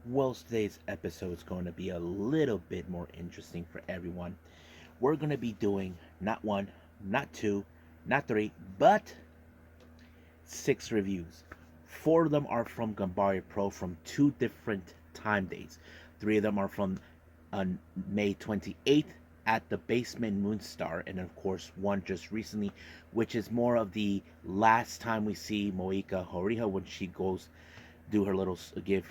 Well, today's episode is going to be a little bit more interesting for everyone. We're going to be doing not one, not two, not three, but six reviews. Four of them are from Ganbare Pro from two different time dates. Three of them are from May 28th at the Basement Moonstar, and of course, one just recently, which is more of the last time we see Moika Horiha when she goes do her little give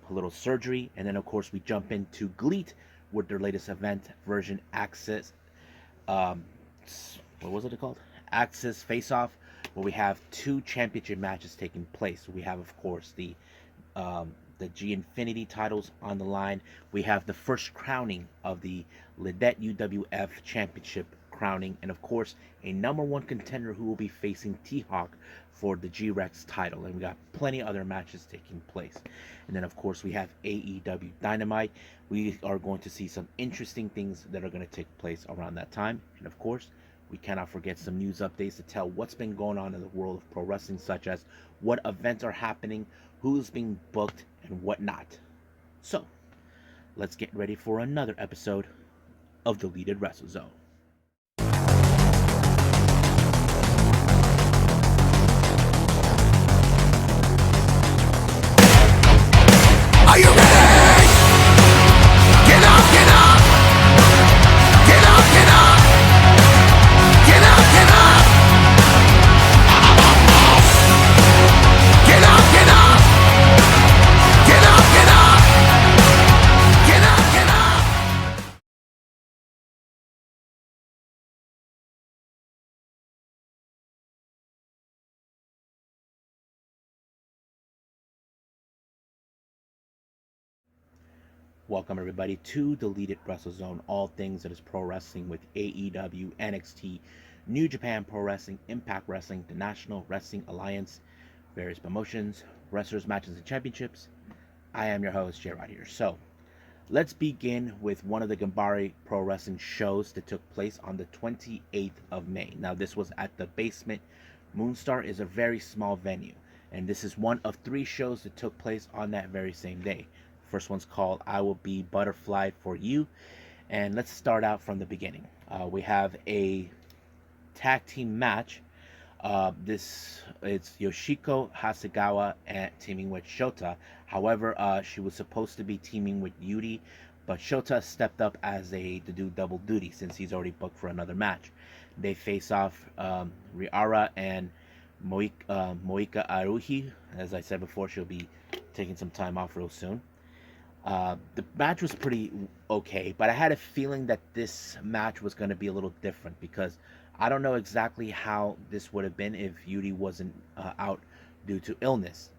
her little surgery, and then of course we jump into GLEAT with their latest event version Access. Um, what was it called? Access Face Off, where we have two championship matches taking place. We have, of course, the G Infinity titles on the line. We have the first crowning of the LIdet UWF Championship crowning, and of course, a number one contender who will be facing T Hawk for the G Rex title. And we got plenty of other matches taking place. And then, of course, we have AEW Dynamite. We are going to see some interesting things that are going to take place around that time. And of course, we cannot forget some news updates to tell what's been going on in the world of pro wrestling, such as what events are happening, who's being booked, and whatnot. So, let's get ready for another episode of Deleted Wrestle Zone. Are you ready? Get up, get up! Get up, get up! Get up, get up! Get up, get up! Get up, get up! Get up, get up! Welcome everybody to Deleted Wrestle Zone, all things that is pro wrestling with AEW, NXT, New Japan Pro Wrestling, Impact Wrestling, the National Wrestling Alliance, various promotions, wrestlers, matches, and championships. I am your host, J-Rod here. So, let's begin with one of the Ganbare Pro Wrestling shows that took place on the 28th of May. Now, this was at the Basement Moonstar. Is a very small venue, and this is one of three shows that took place on that very same day. First one's called I Will Be Butterfly for You. And let's start out from the beginning. We have a tag team match. This it's Yoshiko Hasegawa teaming with Shota. However, she was supposed to be teaming with Yuri, but Shota stepped up to do double duty since he's already booked for another match. They face off Riara and Moika Aruhi. As I said before, she'll be taking some time off real soon. The match was pretty okay, but I had a feeling that this match was going to be a little different because I don't know exactly how this would have been if Yuri wasn't out due to illness.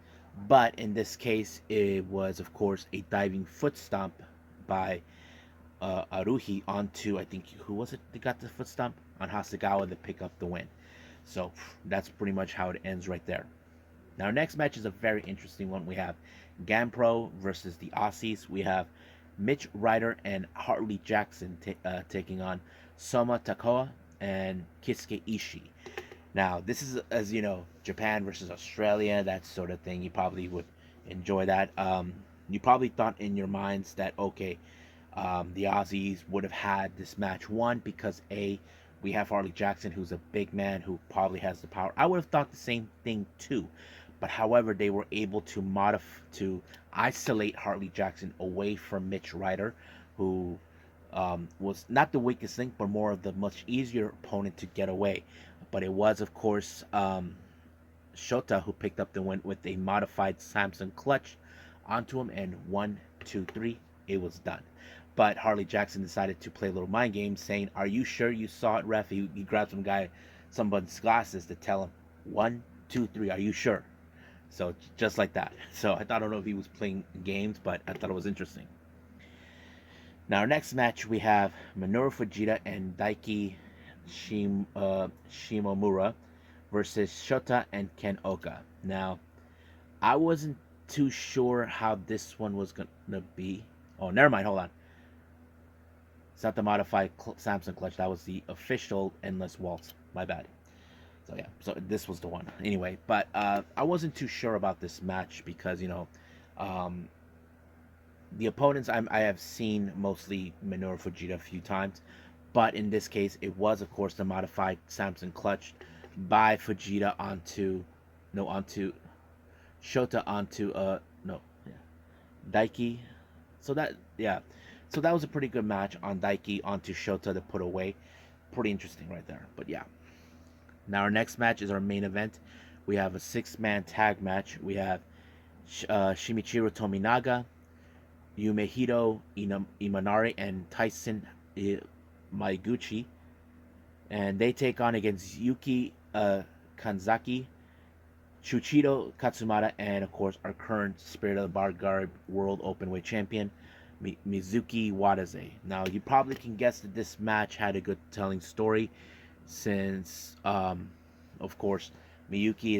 But in this case, it was, of course, a diving foot stomp by Aruhi onto, I think, who was it that got the foot stomp? On Hasegawa to pick up the win. So that's pretty much how it ends right there. Now, our next match is a very interesting one. We have Ganpro versus the Aussies. We have Mitch Ryder and Hartley Jackson taking on Soma Takoa and Kisuke Ishii. Now, this is, as you know, Japan versus Australia, that sort of thing. You probably would enjoy that. You probably thought in your minds that, okay, the Aussies would have had this match won because, A, we have Hartley Jackson, who's a big man who probably has the power. I would have thought the same thing, too. But however, they were able to isolate Hartley Jackson away from Mitch Ryder, who was not the weakest link, but more of the much easier opponent to get away. But it was, of course, Shota who picked up the win with a modified Samson clutch onto him, and 1, 2, 3, it was done. But Harley Jackson decided to play a little mind game, saying, "Are you sure you saw it, ref?" He grabbed somebody's glasses to tell him, 1, 2, 3, are you sure? So just like that. So I don't know if he was playing games, but I thought it was interesting. Now our next match we have Minoru Fujita and Daiki Shimomura versus Shota and Ken Oka. Now I wasn't too sure how this one was gonna be. Oh, never mind. Hold on. It's not the modified Samson clutch. That was the official endless waltz. My bad. So yeah, so this was the one. Anyway, but I wasn't too sure about this match because um, The opponents I have seen mostly Minoru Fujita a few times, but in this case, it was of course the modified Samson clutch by Fujita onto Shota onto no yeah, Daiki. So that yeah, so that was a pretty good match on Daiki onto Shota to put away. Pretty interesting right there. But yeah, now our next match is our main event. We have a six-man tag match. We have Shimichiro Tominaga, Yumehito Imanari, and Tyson Maiguchi, and they take on against Yuki Kanzaki, Shuchito Katsumata, and of course our current Spirit of the Bar Guard World Openweight Champion, Mizuki Wadaze. Now you probably can guess that this match had a good telling story, since of course Mizuki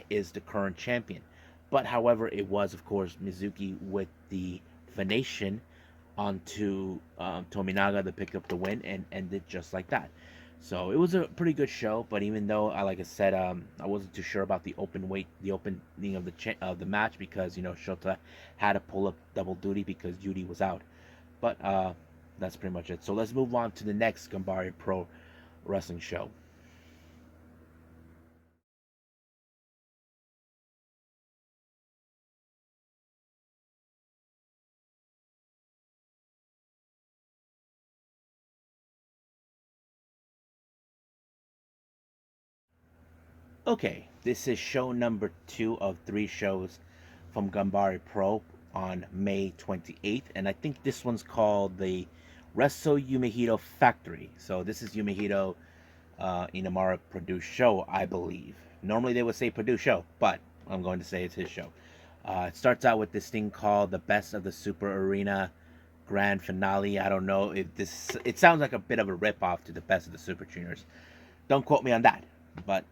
is the current champion. But however, it was of course Mizuki with the Venetian onto Tominaga to pick up the win and ended just like that. So it was a pretty good show. But even though, like I said, I wasn't too sure about the opening of the match, because Shota had to pull up double duty because Yuri was out. But that's pretty much it. So let's move on to the next Ganbare Pro wrestling show. Okay, this is show number 2 of 3 shows from Ganbare Pro on May 28th, and I think this one's called the Resto Yumehito Factory. So this is Yumehito Inamura produced show, I believe. Normally they would say produced show, but I'm going to say it's his show. It starts out with this thing called the Best of the Super Arena Grand Finale. I don't know if this. It sounds like a bit of a ripoff to the Best of the Super Juniors. Don't quote me on that, but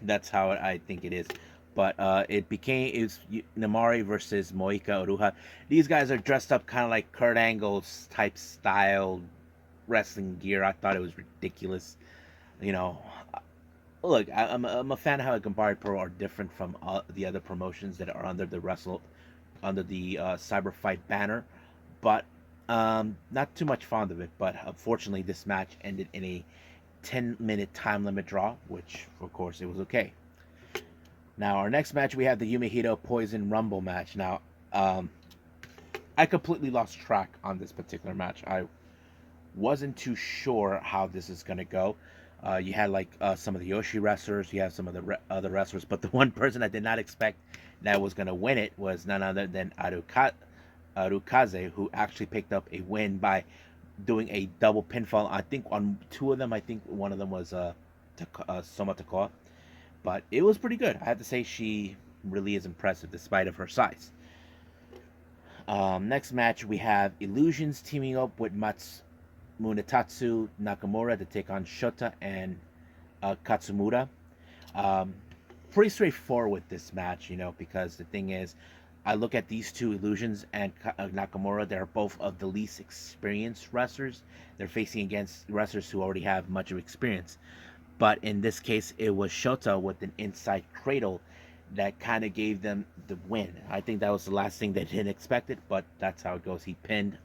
that's how I think it is. But it's Namari versus Moika Oruha. These guys are dressed up kind of like Kurt Angle's type style wrestling gear. I thought it was ridiculous. You know, look, I'm a fan of how Ganbare Pro are different from the other promotions that are under the Cyber Fight banner, but not too much fond of it. But unfortunately, this match ended in a 10-minute time limit draw, which of course it was okay. Now our next match, we have the Yumehito Poison Rumble match. Now I completely lost track on this particular match. I wasn't too sure how this is gonna go. You had like some of the Joshi wrestlers, you have some of the other wrestlers, but the one person I did not expect that was gonna win it was none other than Arukaze, who actually picked up a win by doing a double pinfall. I think on 2 of them. I think one of them was Soma Takoa, but it was pretty good. I have to say she really is impressive despite of her size. Next match, we have Illusions teaming up with Munetatsu Nakamura to take on Shota and Katsumura. Um, Pretty straightforward with this match, because the thing is, I look at these two Illusions and Nakamura. They're both of the least experienced wrestlers. They're facing against wrestlers who already have much of experience. But in this case, it was Shota with an inside cradle that kind of gave them the win. I think that was the last thing they didn't expect it, but that's how it goes. He pinned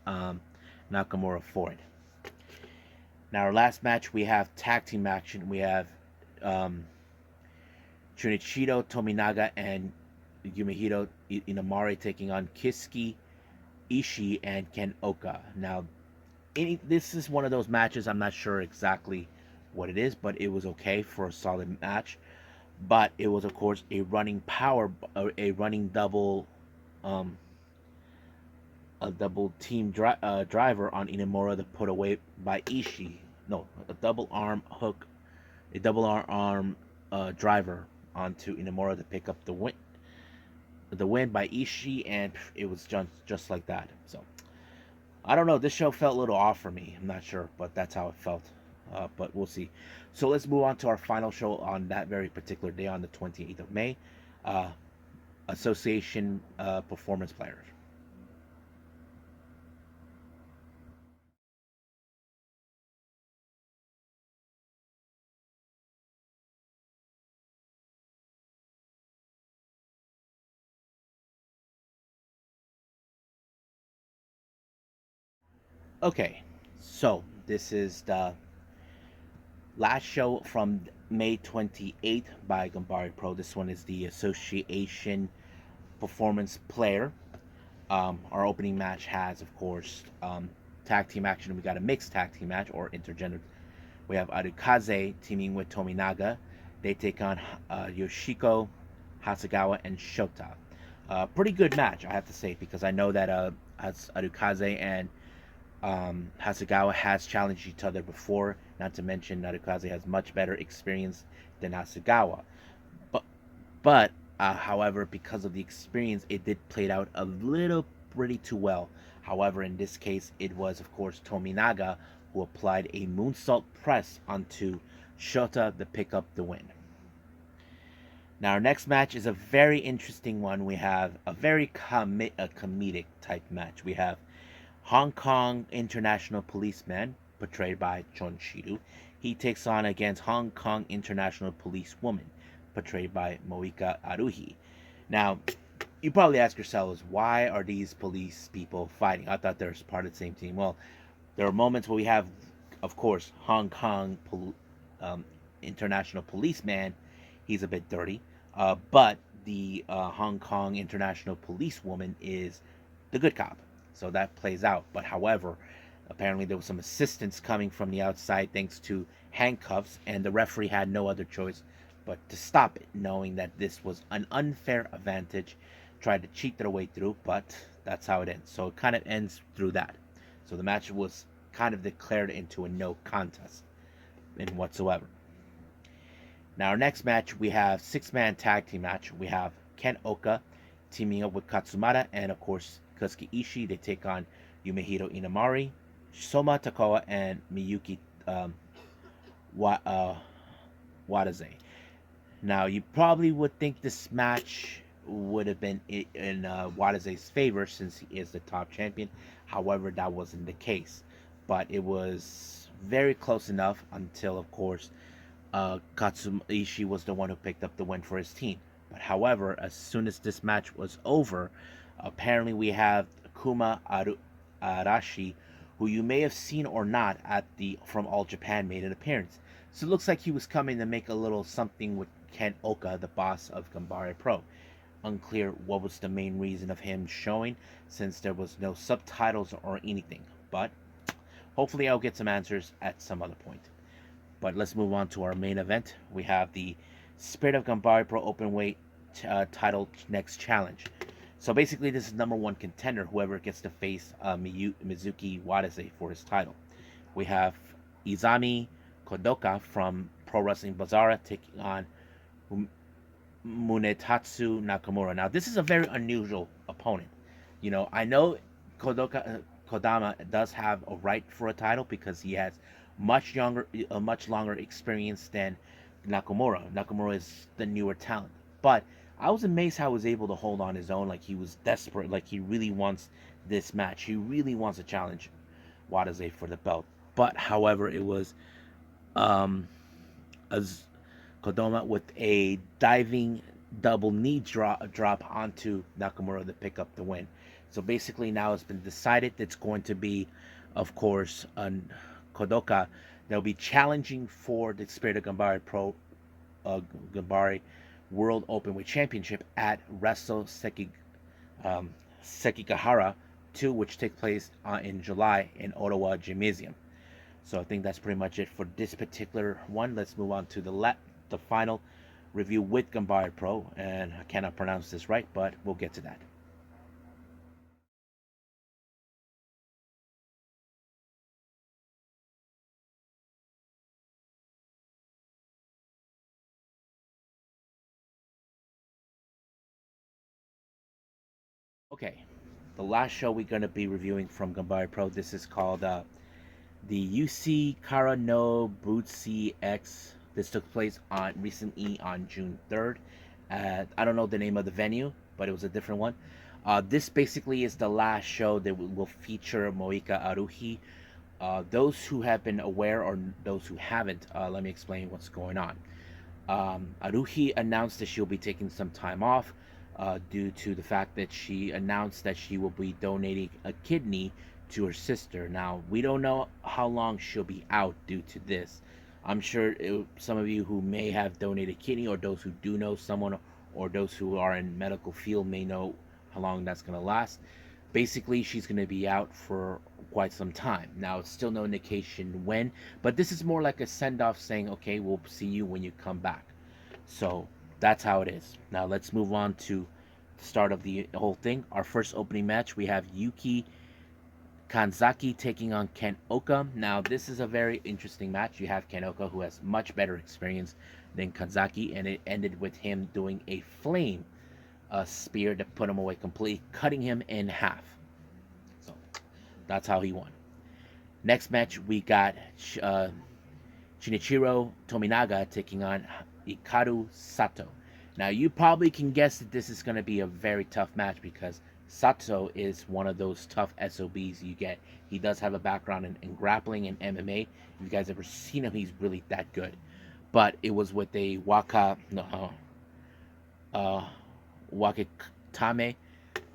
Nakamura for it. Now, our last match, we have tag team action. We have um, Junichiro Tominaga and Yumehito Inamari taking on Kiski Ishii and Ken Oka. Now, this is one of those matches. I'm not sure exactly what it is, but it was okay for a solid match. But it was, of course, a running um, team driver on Inamura to put away by Ishii. No, a double arm hook, a double arm driver onto Inamura to pick up the win. The win by Ishii, and it was just like that. So I don't know. This show felt a little off for me. I'm not sure, but that's how it felt. But we'll see. So let's move on to our final show on that very particular day, on the 28th of May. Uh, Association performance players. Okay, so this is the last show from May 28th by Ganbare Pro. This one is the Association Performance Player. Our opening match has, of course, tag team action. We got a mixed tag team match or intergender. We have Arukaze teaming with Tominaga. They take on Yoshiko, Hasegawa, and Shota. Pretty good match, I have to say, because I know that Arukaze and Hasegawa has challenged each other before. Not to mention, Arukaze has much better experience than Hasegawa. But, however, because of the experience, it did play out a little pretty too well. However, in this case, it was, of course, Tominaga who applied a moonsault press onto Shota to pick up the win. Now, our next match is a very interesting one. We have a very comedic type match. We have Hong Kong International Policeman, portrayed by Chon Shiru. He takes on against Hong Kong International Policewoman, portrayed by Moika Aruhi. Now, you probably ask yourselves, why are these police people fighting? I thought they were part of the same team. Well, there are moments where we have, of course, Hong Kong International Policeman. He's a bit dirty. But the Hong Kong International Policewoman is the good cop. So that plays out. But however, apparently there was some assistance coming from the outside thanks to handcuffs, and the referee had no other choice but to stop it, knowing that this was an unfair advantage. Tried to cheat their way through, but that's how it ends. So it kind of ends through that. So the match was kind of declared into a no contest in whatsoever. Now, our next match, we have six-man tag team match. We have Ken Oka teaming up with Katsumata and, of course, Kosuke Ishii. They take on Yumehiro Inamari, Soma Takawa, and Miyuki Wadaze. Now, you probably would think this match would have been in Wadaze's favor since he is the top champion. However, that wasn't the case. But it was very close enough until, of course, Katsuma Ishii was the one who picked up the win for his team. But however, as soon as this match was over, apparently we have Kuma Arashi, who you may have seen or not at the From All Japan, made an appearance. So it looks like he was coming to make a little something with Ken Oka, the boss of Ganbare Pro. Unclear what was the main reason of him showing, since there was no subtitles or anything. But hopefully I'll get some answers at some other point. But let's move on to our main event. We have the Spirit of Ganbare Pro Openweight title next challenge. So basically, this is number one contender, whoever gets to face Mizuki Wadaze for his title. We have Izami Kodoka from Pro Wrestling Bazaar taking on Munetatsu Nakamura. Now, this is a very unusual opponent. You know, I know Kodama does have a right for a title because he has much longer experience than Nakamura. Nakamura is the newer talent. But I was amazed how he was able to hold on his own. Like, he was desperate. Like, he really wants this match. He really wants to challenge Wadaze for the belt. But, however, it was as Kodama with a diving double knee drop onto Nakamura to pick up the win. So basically now it's been decided it's going to be, of course, Kodoka. They'll be challenging for the Spirit of Ganbare Pro Ganbare World Openweight Championship at Wrestle Sekigahara 2, which takes place in July in Ottawa Gymnasium. So I think that's pretty much it for this particular one. Let's move on to the final review with Ganbare Pro, and I cannot pronounce this right, but we'll get to that. Okay, the last show we're going to be reviewing from Ganbare Pro, this is called the UC Kara no Butsi X. This took place recently on June 3rd. I don't know the name of the venue, but it was a different one. This basically is the last show that will feature Moika Aruhi. Those who have been aware or those who haven't, let me explain what's going on. Aruhi announced that she'll be taking some time off due to the fact that she announced that she will be donating a kidney to her sister. Now, we don't know how long she'll be out due to this. I'm sure some of you who may have donated kidney, or those who do know someone, or those who are in medical field may know how long that's going to last. Basically, she's going to be out for quite some time. Now, it's still no indication when, but this is more like a send-off saying, okay, we'll see you when you come back. So that's how it is. Now, let's move on to the start of the whole thing. Our first opening match, we have Yuki Kanzaki taking on Ken Oka. Now, this is a very interesting match. You have Ken Oka, who has much better experience than Kanzaki, and it ended with him doing a flame spear to put him away completely, cutting him in half. So that's how he won. Next match, we got Shinichiro Tominaga taking on Hikaru Sato. Now, you probably can guess that this is going to be a very tough match because Sato is one of those tough SOBs you get. He does have a background in grappling and MMA. If you guys ever seen him, he's really that good. But it was with a Wakatame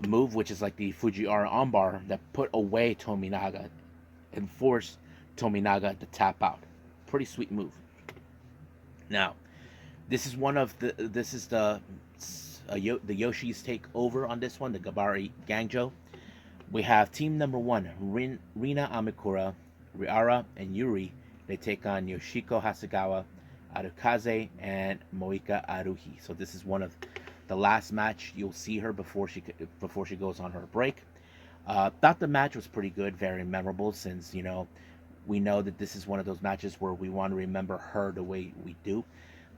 move, which is like the Fujiwara armbar, that put away Tominaga and forced Tominaga to tap out. Pretty sweet move. Now, this is the Yoshi's take over on this one, the Ganbare Gangjo. We have team number 1, Rina Amikura, Riara, and Yuri. They take on Yoshiko Hasegawa, Arukaze, and Moika Aruhi. So this is one of the last match you'll see her before she goes on her break. Thought the match was pretty good, very memorable, since we know that this is one of those matches where we want to remember her the way we do.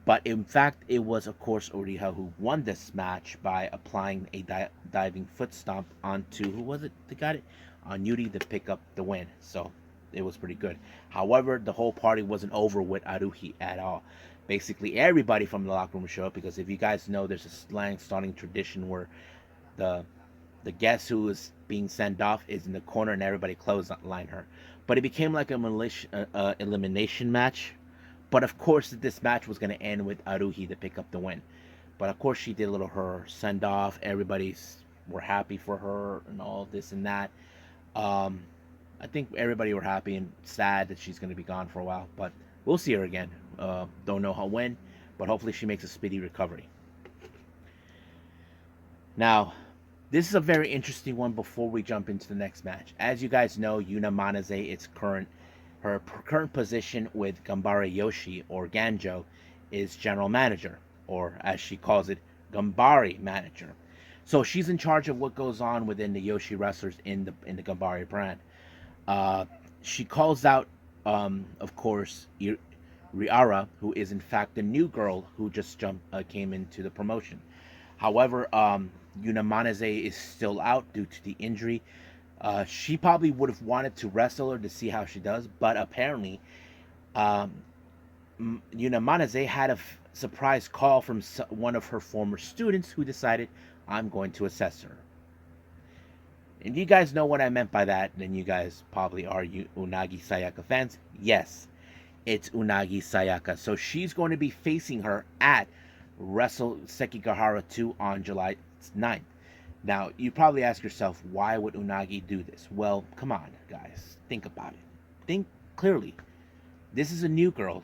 But in fact, it was, of course, Uriha who won this match by applying a diving foot stomp onto, who was it that got it? On Yuri to pick up the win. So it was pretty good. However, the whole party wasn't over with Aruhi at all. Basically, everybody from the locker room showed up because if you guys know, there's a slang starting tradition where the guest who is being sent off is in the corner and everybody clothesline her. But it became like a elimination match. But of course, this match was going to end with Aruhi to pick up the win. But of course, she did a little her send off. Everybody's were happy for her and all this and that. I think everybody were happy and sad that she's going to be gone for a while. But we'll see her again. Don't know how when, but hopefully she makes a speedy recovery. Now, this is a very interesting one before we jump into the next match. As you guys know, Yuna Manaze, her current position with Ganbare Yoshi, or Ganjo, is general manager, or as she calls it, Ganbare manager. So she's in charge of what goes on within the Yoshi wrestlers in the Ganbare brand. She calls out, of course, Riara, who is in fact the new girl who just came into the promotion. However, Yuna Manaze is still out due to the injury. She probably would have wanted to wrestle her to see how she does, but apparently, Yuna Manaze had a surprise call from one of her former students who decided, I'm going to assess her. And you guys know what I meant by that, then you guys probably are Unagi Sayaka fans. Yes, it's Unagi Sayaka. So she's going to be facing her at Wrestle Sekigahara 2 on July 9th. Now, you probably ask yourself, why would Unagi do this? Well, come on, guys. Think about it. Think clearly. This is a new girl.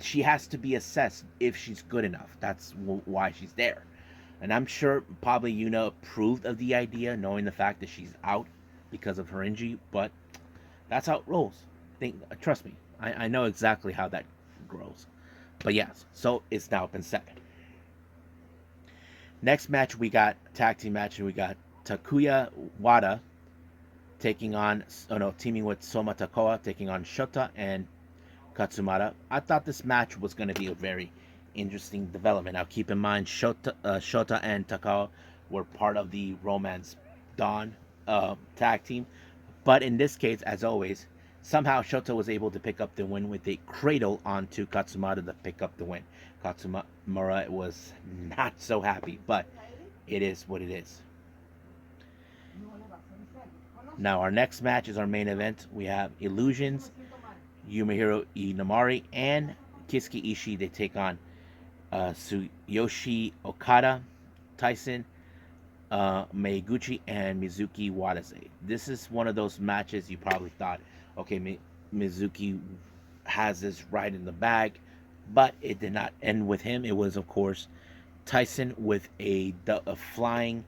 She has to be assessed if she's good enough. That's why she's there. And I'm sure probably Yuna approved of the idea, knowing the fact that she's out because of her injury. But that's how it rolls. Trust me. I know exactly how that grows. But yes, so it's now been set. Next match, we got tag team match, and we got Takuya Wada teaming with Soma Takoa, taking on Shota and Katsumata. I thought this match was going to be a very interesting development. Now, keep in mind, Shota and Takoa were part of the Romance Dawn tag team. But in this case, as always, somehow Shota was able to pick up the win with a cradle onto Katsumata to pick up the win. Katsumata was not so happy, but it is what it is. Now, our next match is our main event. We have Illusions, Yumehiro Inamari, and Kisuke Ishii. They take on Tsuyoshi Okada, Tyson, Meiguchi and Mizuki Watase. This is one of those matches you probably thought, okay, Mizuki has this right in the bag, but it did not end with him. It was, of course, Tyson with a flying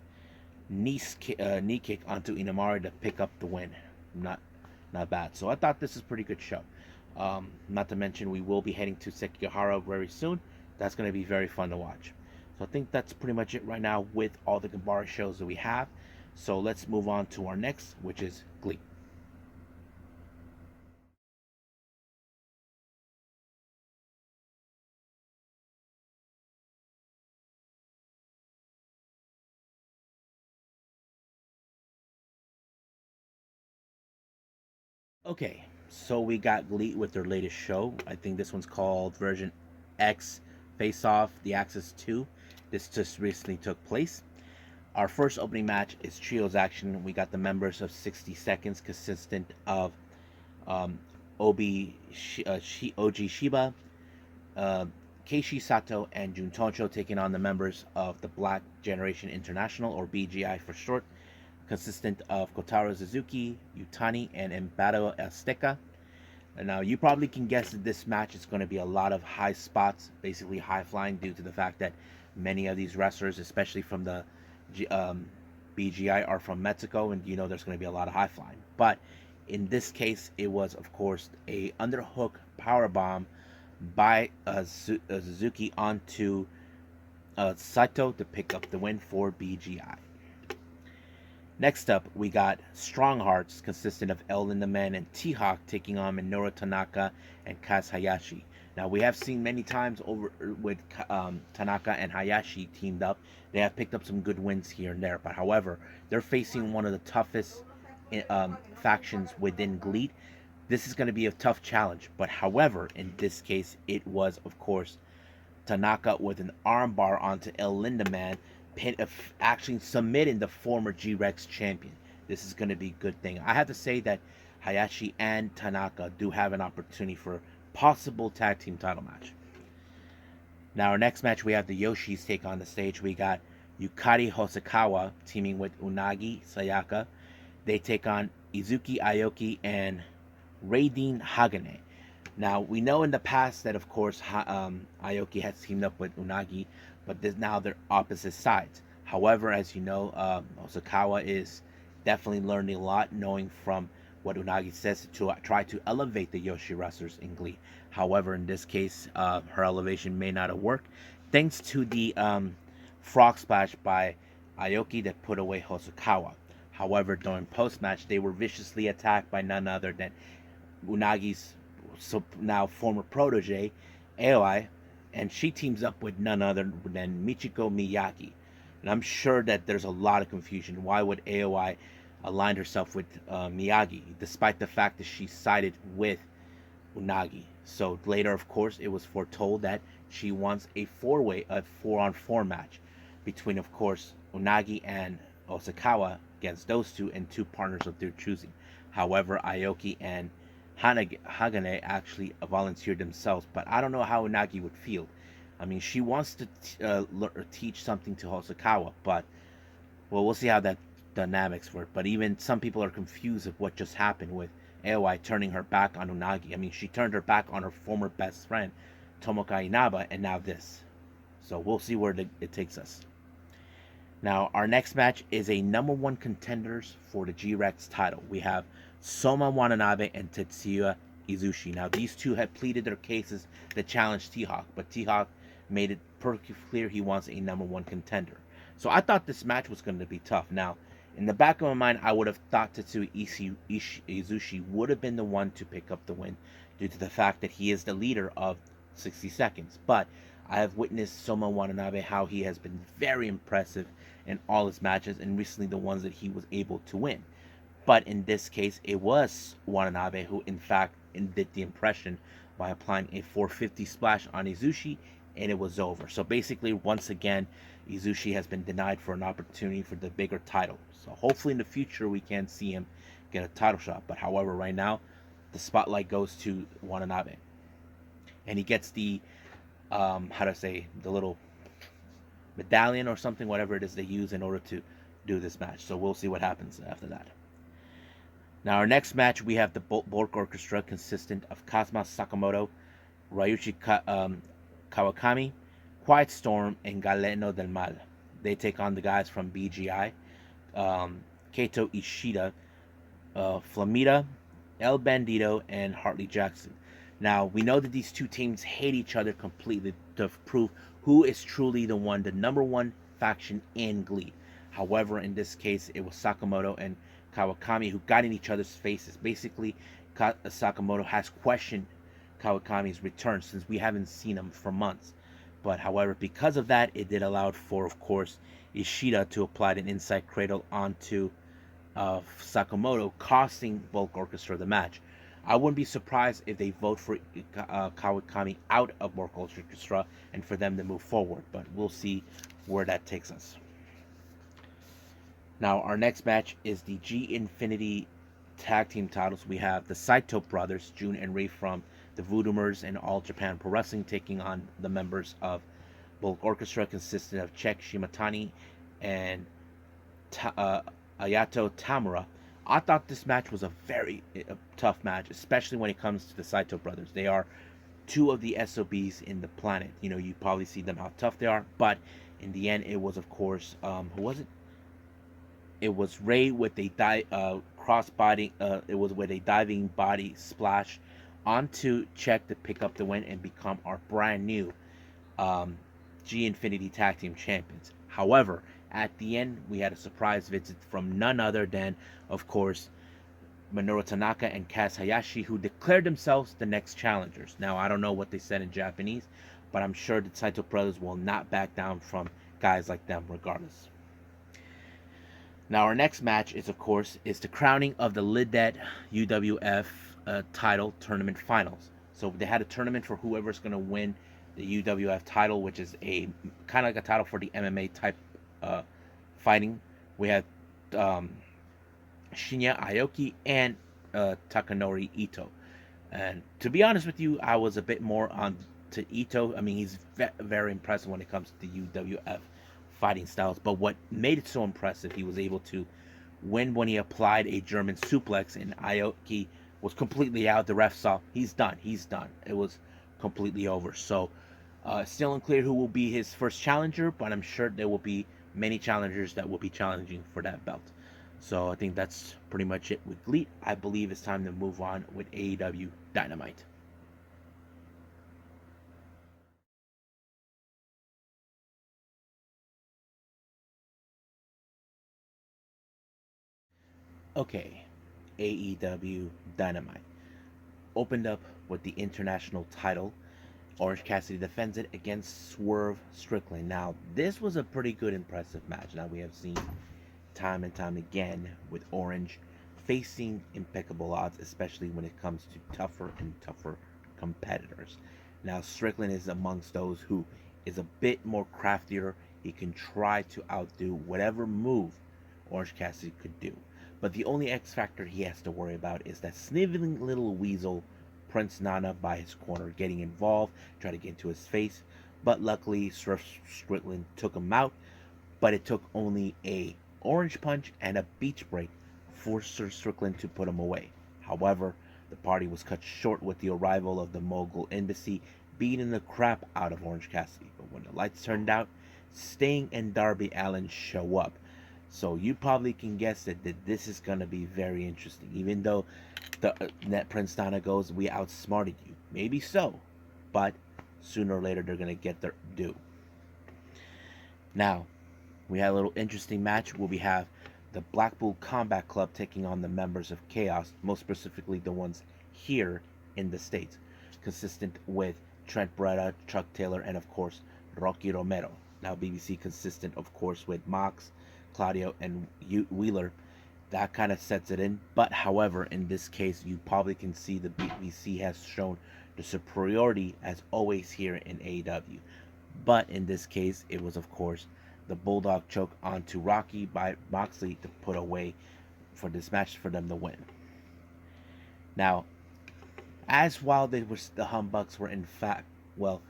knee kick onto Inamari to pick up the win. Not not bad. So I thought this is a pretty good show. Not to mention we will be heading to Sekigahara very soon. That's going to be very fun to watch. So I think that's pretty much it right now with all the Ganbare shows that we have. So let's move on to our next, which is GLEAT. Okay, so we got GLEAT with their latest show. I think this one's called version X Face Off the Axis 2. This just recently took place. Our first opening match is trios action. We got the members of 60 Seconds, consistent of um, Oji Shiba, uh, Keishi Sato, and Jun Toncho taking on the members of the Black Generation International, or BGI for short, consistent of Kotaro Suzuki, Yutani, and Embado Azteca. And now you probably can guess that this match is going to be a lot of high spots, basically high flying, due to the fact that many of these wrestlers, especially from the BGI, are from Mexico, and you know there's going to be a lot of high flying. But in this case, it was of course a underhook power bomb by Suzuki onto Saito to pick up the win for BGI. Next up, we got Strong Hearts, consisting of El Lindaman and T-Hawk, taking on Minoru Tanaka and Kaz Hayashi. Now, we have seen many times over with Tanaka and Hayashi teamed up. They have picked up some good wins here and there, but however, they're facing one of the toughest factions within GLEAT. This is going to be a tough challenge, but however, in this case, it was, of course, Tanaka with an armbar onto El Lindaman, actually submitting the former G-Rex champion. This is going to be a good thing. I have to say that Hayashi and Tanaka do have an opportunity for a possible tag team title match. Now, our next match, we have the Yoshis take on the stage. We got Yukari Hosokawa teaming with Unagi Sayaka. They take on Izuki Aoki and Raiden Hagane. Now, we know in the past that, of course, Aoki has teamed up with Unagi, but now they're opposite sides. However, as you know, Hosokawa is definitely learning a lot, knowing from what Unagi says to try to elevate the Yoshi wrestlers in GLEAT. However, in this case, her elevation may not have worked, thanks to the frog splash by Aoki that put away Hosokawa. However, during post-match, they were viciously attacked by none other than Unagi's now former protege, Aoi, and she teams up with none other than Michiko Miyagi. And I'm sure that there's a lot of confusion. Why would Aoi align herself with Miyagi, despite the fact that she sided with Unagi? So later, of course, it was foretold that she wants a a 4-on-4 match between, of course, Unagi and Osakawa against those two and two partners of their choosing. However, Aoki and Hagane actually volunteered themselves, but I don't know how Unagi would feel. I mean, she wants to teach something to Hosokawa, but well, we'll see how that dynamics work. But even some people are confused of what just happened with Aoi turning her back on Unagi. I mean, she turned her back on her former best friend, Tomoka Inaba, and now this. So we'll see where it takes us. Now, our next match is a number one contenders for the G-Rex title. We have Soma Watanabe and Tetsuya Izushi. Now, these two had pleaded their cases to challenge T-Hawk, but T-Hawk made it perfectly clear he wants a number one contender. So I thought this match was going to be tough. Now, in the back of my mind, I would have thought Tetsuya Izushi would have been the one to pick up the win due to the fact that he is the leader of 60 Seconds. But I have witnessed Soma Watanabe, how he has been very impressive in all his matches, and recently the ones that he was able to win. But in this case, it was Watanabe who, in fact, did the impression by applying a 450 splash on Izushi, and it was over. So basically, once again, Izushi has been denied for an opportunity for the bigger title. So hopefully in the future we can see him get a title shot. But however, right now, the spotlight goes to Watanabe. And he gets the, how to say, the little medallion or something, whatever it is they use in order to do this match. So we'll see what happens after that. Now, our next match, we have the Bulk Orchestra consistent of Kazuma Sakamoto, Ryuichi Kawakami, Quiet Storm, and Galeno del Mal. They take on the guys from BGI, Kaito Ishida, Flamita, El Bandito, and Hartley Jackson. Now, we know that these two teams hate each other completely to prove who is truly the number one faction in GLEAT. However, in this case, it was Sakamoto and Kawakami who got in each other's faces. Basically, Sakamoto has questioned Kawakami's return since we haven't seen him for months. But however, because of that, it did allow for, of course, Ishida to apply an inside cradle onto Sakamoto, costing Bulk Orchestra the match. I wouldn't be surprised if they vote for Kawakami out of Bulk Orchestra and for them to move forward, but we'll see where that takes us. Now, our next match is the G Infinity Tag Team titles. We have the Saito brothers, Jun and Rei from the Voodooers and All Japan Pro Wrestling, taking on the members of Bulk Orchestra, consisting of Check Shimatani and Ayato Tamura. I thought this match was a very tough match, especially when it comes to the Saito brothers. They are two of the SOBs in the planet. You know, you probably see them how tough they are, but in the end, it was, of course, who was it? It was Rei with a crossbody. It was with a diving body splash onto Check to pick up the win and become our brand new G Infinity Tag Team Champions. However, at the end, we had a surprise visit from none other than, of course, Minoru Tanaka and Kaz Hayashi, who declared themselves the next challengers. Now, I don't know what they said in Japanese, but I'm sure the Saito brothers will not back down from guys like them regardless. Now, our next match is, of course, the crowning of the LIdet UWF title tournament finals. So they had a tournament for whoever's going to win the UWF title, which is a kind of like a title for the MMA type fighting. We had Shinya Aoki and Takanori Ito. And to be honest with you, I was a bit more on to Ito. I mean, he's very impressive when it comes to the UWF fighting styles. But what made it so impressive, he was able to win when he applied a German suplex, and Aoki was completely out. The ref saw, he's done. It was completely over. So, still unclear who will be his first challenger, but I'm sure there will be many challengers that will be challenging for that belt. So I think that's pretty much it with GLEAT. I believe it's time to move on with AEW Dynamite. Okay, AEW Dynamite opened up with the international title. Orange Cassidy defends it against Swerve Strickland. Now, this was a pretty good, impressive match. Now, we have seen time and time again with Orange facing impeccable odds, especially when it comes to tougher and tougher competitors. Now, Strickland is amongst those who is a bit more craftier. He can try to outdo whatever move Orange Cassidy could do. But the only X factor he has to worry about is that sniveling little weasel Prince Nana by his corner, getting involved, trying to get into his face. But luckily, Swerve Strickland took him out. But it took only a orange punch and a beach break for Sir Strickland to put him away. However, the party was cut short with the arrival of the Mogul Embassy beating the crap out of Orange Cassidy. But when the lights turned out, Sting and Darby Allin show up. So you probably can guess that this is going to be very interesting. Even though the net Prince Nana goes, we outsmarted you. Maybe so. But sooner or later, they're going to get their due. Now, we had a little interesting match where we have the Blackpool Combat Club taking on the members of Chaos, most specifically the ones here in the States, consistent with Trent Beretta, Chuck Taylor, and of course, Rocky Romero. Now, BBC consistent, of course, with Mox, Claudio, and Wheeler. That kind of sets it in. But however, in this case, you probably can see the BBC has shown the superiority as always here in AEW. But in this case, it was, of course, the Bulldog choke onto Rocky by Moxley to put away for this match for them to win. Now, as while the Humbucks were in fact, well,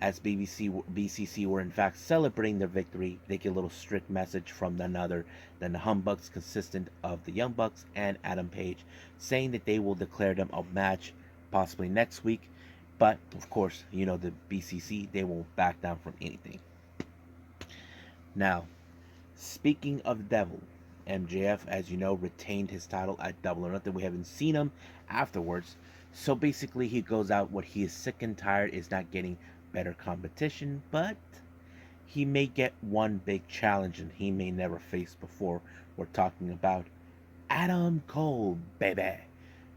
As BCC were in fact celebrating their victory, they get a little strict message from none other than the Humbucks, consistent of the Young Bucks and Adam Page, saying that they will declare them a match possibly next week. But of course, you know the BCC, they won't back down from anything. Now, speaking of the devil, MJF, as you know, retained his title at Double or Nothing. We haven't seen him afterwards. So basically, he goes out what he is sick and tired is not getting better competition, but he may get one big challenge and he may never face before. We're talking about Adam Cole, baby.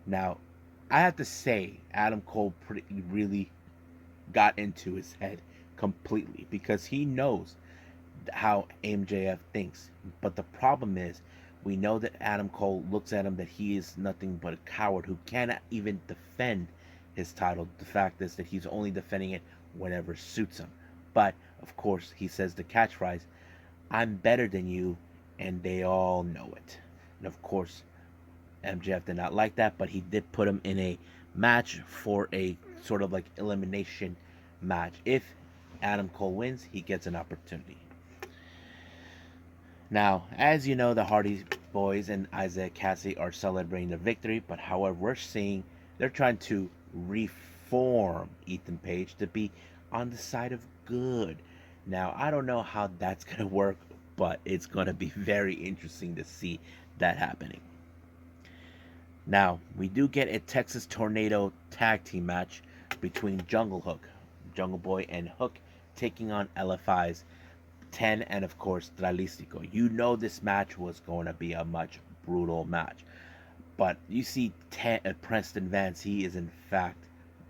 Now, I have to say, Adam Cole really got into his head completely because he knows how MJF thinks. But the problem is, we know that Adam Cole looks at him that he is nothing but a coward who cannot even defend his title. The fact is that he's only defending it whenever suits him. But of course, he says the catchphrase, "I'm better than you," and they all know it. And of course, MJF did not like that, but he did put him in a match for a sort of like elimination match. If Adam Cole wins, he gets an opportunity. Now, as you know, the Hardy Boys and Isaiah Cassidy are celebrating their victory, but however, we're seeing they're trying to reform Ethan Page to be on the side of good. Now, I don't know how that's going to work, but it's going to be very interesting to see that happening. Now, we do get a Texas Tornado tag team match between Jungle Boy and Hook, taking on LFI's 10 and of course Dralistico. You know this match was going to be a much brutal match. But you see Preston Vance, he is in fact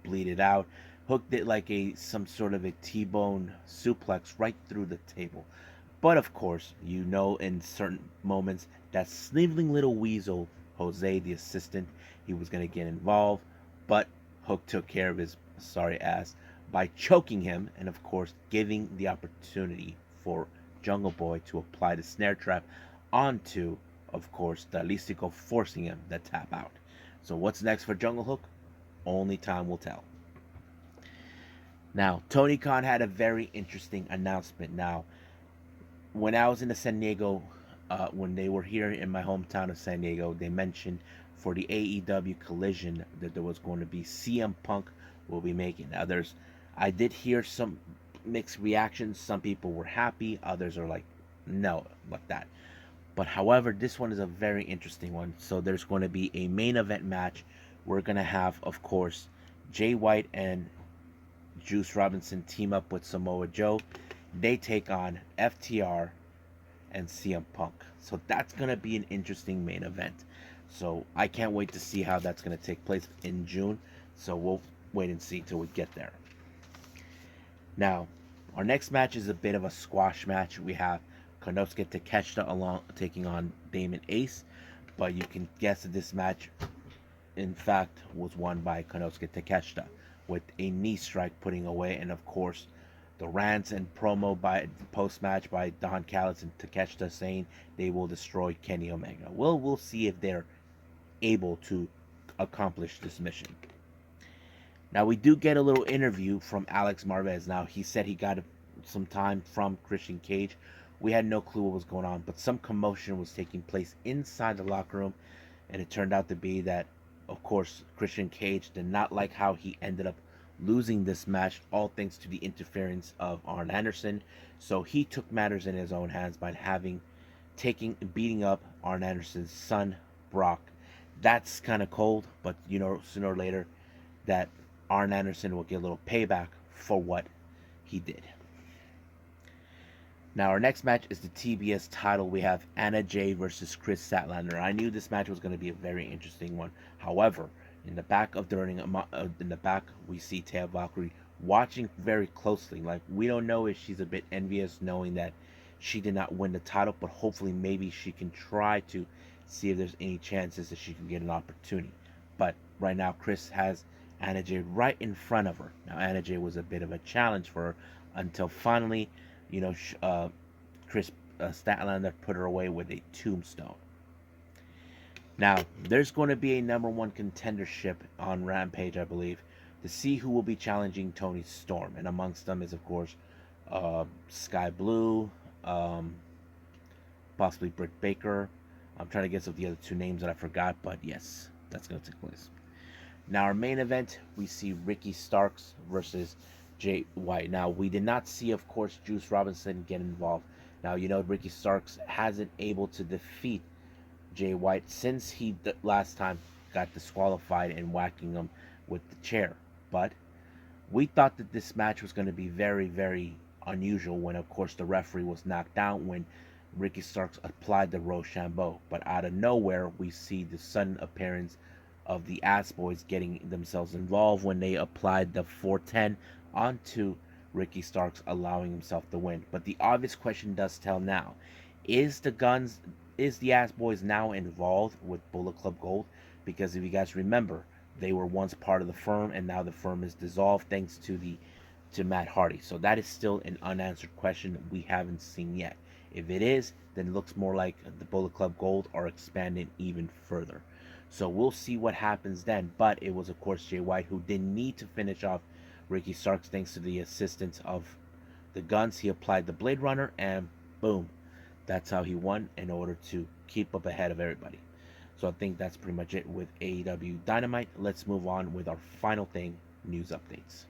bleeded out. Hook did like some sort of a T-bone suplex right through the table. But of course, you know in certain moments that sniveling little weasel, Jose the assistant, he was going to get involved. But Hook took care of his sorry ass by choking him and of course giving the opportunity for Jungle Boy to apply the snare trap onto, of course, Dralistico, forcing him to tap out. So what's next for Jungle Hook? Only time will tell. Now, Tony Khan had a very interesting announcement. Now, when I was in the San Diego, when they were here in my hometown of San Diego, they mentioned for the AEW Collision that there was going to be CM Punk will be making. Now, I did hear some mixed reactions. Some people were happy, others are like, no, like that. But however, this one is a very interesting one. So there's going to be a main event match. We're going to have, of course, Jay White and Juice Robinson team up with Samoa Joe. They take on FTR and CM Punk. So that's going to be an interesting main event. So I can't wait to see how that's going to take place in June. So we'll wait and see till we get there. Now, our next match is a bit of a squash match. We have Konosuke Takeshita taking on Damon Ace, but you can guess that this match, in fact, was won by Konosuke Takeshita with a knee strike putting away, and of course, the rants and promo by post-match by Don Callis and Takeshita saying they will destroy Kenny Omega. Well, we'll see if they're able to accomplish this mission. Now, we do get a little interview from Alex Marvez. Now, he said he got some time from Christian Cage. We had no clue what was going on, but some commotion was taking place inside the locker room, and it turned out to be that, of course, Christian Cage did not like how he ended up losing this match, all thanks to the interference of Arn Anderson. So he took matters in his own hands by beating up Arn Anderson's son, Brock. That's kind of cold, but you know, sooner or later, that Arn Anderson will get a little payback for what he did. Now, our next match is the TBS title. We have Anna Jay versus Chris Statlander. I knew this match was going to be a very interesting one. However, in the back, we see Taya Valkyrie watching very closely. Like, we don't know if she's a bit envious knowing that she did not win the title, but hopefully maybe she can try to see if there's any chances that she can get an opportunity. But right now, Chris has Anna Jay right in front of her. Now, Anna Jay was a bit of a challenge for her until finally, you know, Chris Statlander put her away with a tombstone. Now, there's going to be a number one contendership on Rampage, I believe. to see who will be challenging Tony Storm. And amongst them is, of course, Sky Blue, possibly Britt Baker. I'm trying to guess of the other two names that I forgot, but yes, that's going to take place. Now, our main event, we see Ricky Starks versus Jay White. Now, we did not see, of course, Juice Robinson get involved. Now, you know, Ricky Starks hasn't able to defeat Jay White since he last time got disqualified and whacking him with the chair. But we thought that this match was going to be very, very unusual when, of course, the referee was knocked out when Ricky Starks applied the Rochambeau. But out of nowhere, we see the sudden appearance of the Ass Boys getting themselves involved when they applied the 410 onto Ricky Starks, allowing himself to win. But the obvious question does tell now: is the Ass Boys now involved with Bullet Club Gold? Because if you guys remember, they were once part of the firm, and now the firm is dissolved thanks to Matt Hardy. So that is still an unanswered question that we haven't seen yet. If it is, then it looks more like the Bullet Club Gold are expanding even further. So we'll see what happens then. But it was, of course, Jay White who didn't need to finish off Ricky Starks thanks to the assistance of the Guns. He applied the Blade Runner, and boom, that's how he won in order to keep up ahead of everybody. So I think that's pretty much it with AEW Dynamite. Let's move on with our final thing, news updates.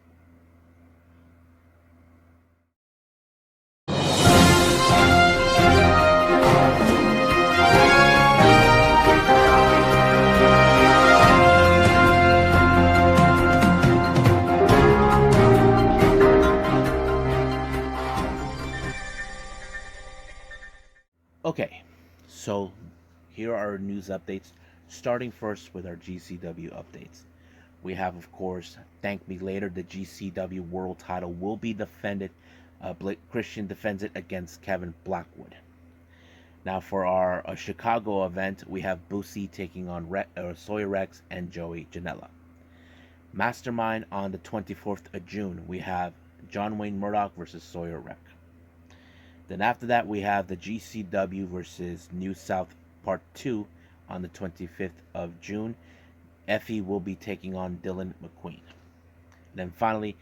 Okay, so here are our news updates, starting first with our GCW updates. We have, of course, Thank Me Later. The GCW World title will be defended. Christian defends it against Kevin Blackwood. Now, for our Chicago event, we have Boosie taking on Sawyer Rex and Joey Janela. Mastermind on the 24th of June, we have John Wayne Murdoch versus Sawyer Rex. Then after that, we have the GCW versus New South Part 2 on the 25th of June. Effie will be taking on Dylan McQueen. Then finally,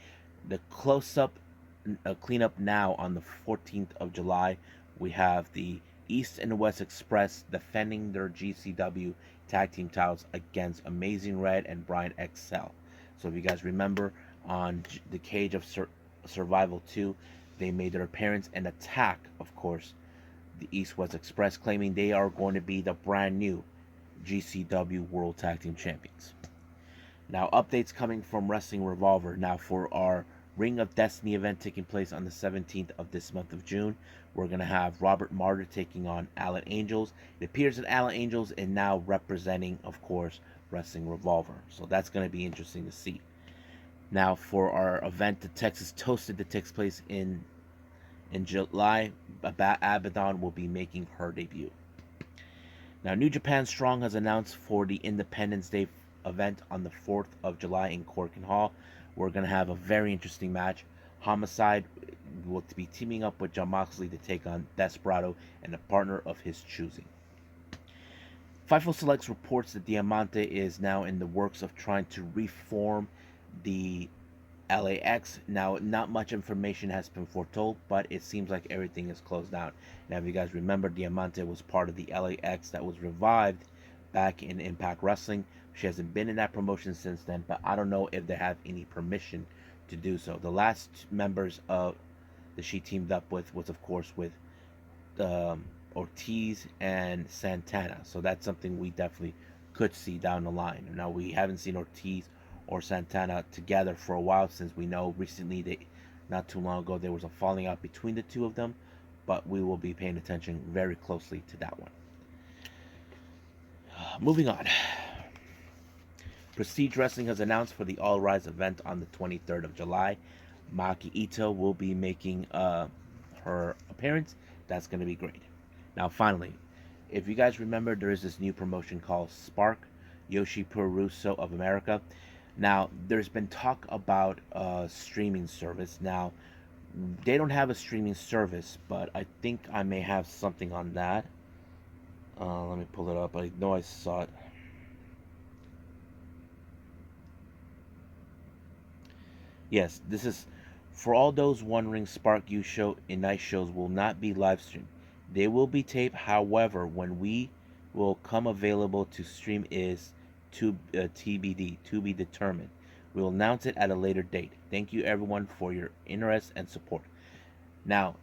the close-up cleanup now on the 14th of July. We have the East and West Express defending their GCW tag team titles against Amazing Red and Brian XL. So if you guys remember, on the Cage of Survival 2, they made their appearance and attack, of course, the East West Express, claiming they are going to be the brand new GCW World Tag Team Champions. Now, updates coming from Wrestling Revolver. Now, for our Ring of Destiny event taking place on the 17th of this month of June, we're going to have Robert Martyr taking on Allen Angels. It appears that Allen Angels is now representing, of course, Wrestling Revolver. So that's going to be interesting to see. Now, for our event, the Texas Toasted that takes place in July, Abaddon will be making her debut. Now, New Japan Strong has announced for the Independence Day event on the 4th of July in Corkin Hall. We're going to have a very interesting match. Homicide will be teaming up with Jon Moxley to take on Desperado and a partner of his choosing. Fightful Selects reports that Diamante is now in the works of trying to reform the LAX. Now, not much information has been foretold, but it seems like everything is closed down. Now, if you guys remember, Diamante was part of the LAX that was revived back in Impact Wrestling. She hasn't been in that promotion since then, but I don't know if they have any permission to do so. The last members of that she teamed up with was, of course, with Ortiz and Santana. So that's something we definitely could see down the line. Now, we haven't seen Ortiz or Santana together for a while, since we know recently, not too long ago, there was a falling out between the two of them, but we will be paying attention very closely to that one. Moving on. Prestige Wrestling has announced for the All Rise event on the 23rd of July, Maki Ito will be making her appearance. That's going to be great. Now, finally, if you guys remember, there is this new promotion called Spark, Yoshi Puroresu of America. Now, there's been talk about a streaming service. Now, they don't have a streaming service, but I think I may have something on that. Let me pull it up. I know I saw it. Yes, this is for all those wondering. Spark U show and night shows will not be live streamed. They will be taped. However, when we will come available to stream is to TBD, to be determined. We will announce it at a later date. Thank you everyone for your interest and support. Now,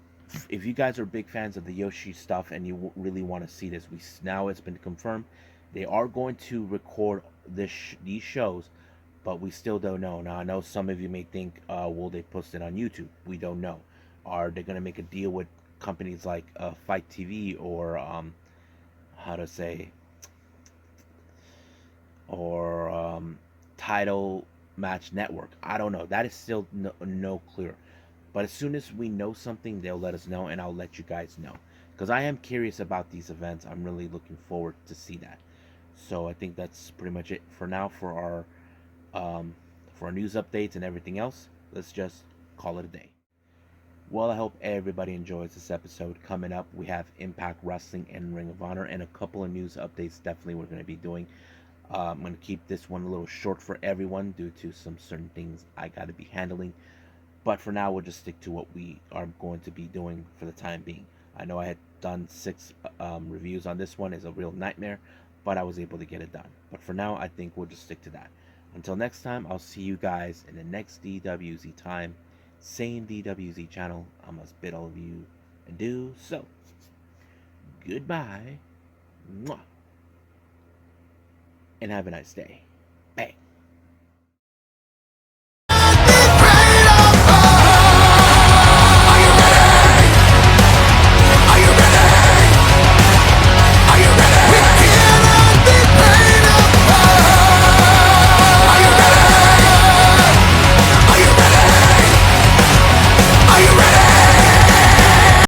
if you guys are big fans of the Joshi stuff and you really want to see this, now it's been confirmed they are going to record these shows, but we still don't know. Now, I know some of you may think, will they post it on YouTube? We don't know. Are they going to make a deal with companies like Fight TV or how to say, or Title Match Network? I don't know. That is still no clear. But as soon as we know something, they'll let us know, and I'll let you guys know. Because I am curious about these events. I'm really looking forward to see that. So I think that's pretty much it for now for our news updates and everything else. Let's just call it a day. Well, I hope everybody enjoys this episode. Coming up, we have Impact Wrestling and Ring of Honor, and a couple of news updates. Definitely, we're going to be doing. I'm going to keep this one a little short for everyone due to some certain things I got to be handling. But for now, we'll just stick to what we are going to be doing for the time being. I know I had done 6 reviews on this one. It's a real nightmare, but I was able to get it done. But for now, I think we'll just stick to that. Until next time, I'll see you guys in the next DWZ time. Same DWZ channel. I must bid all of you adieu. So, goodbye. Mwah, and have a nice day.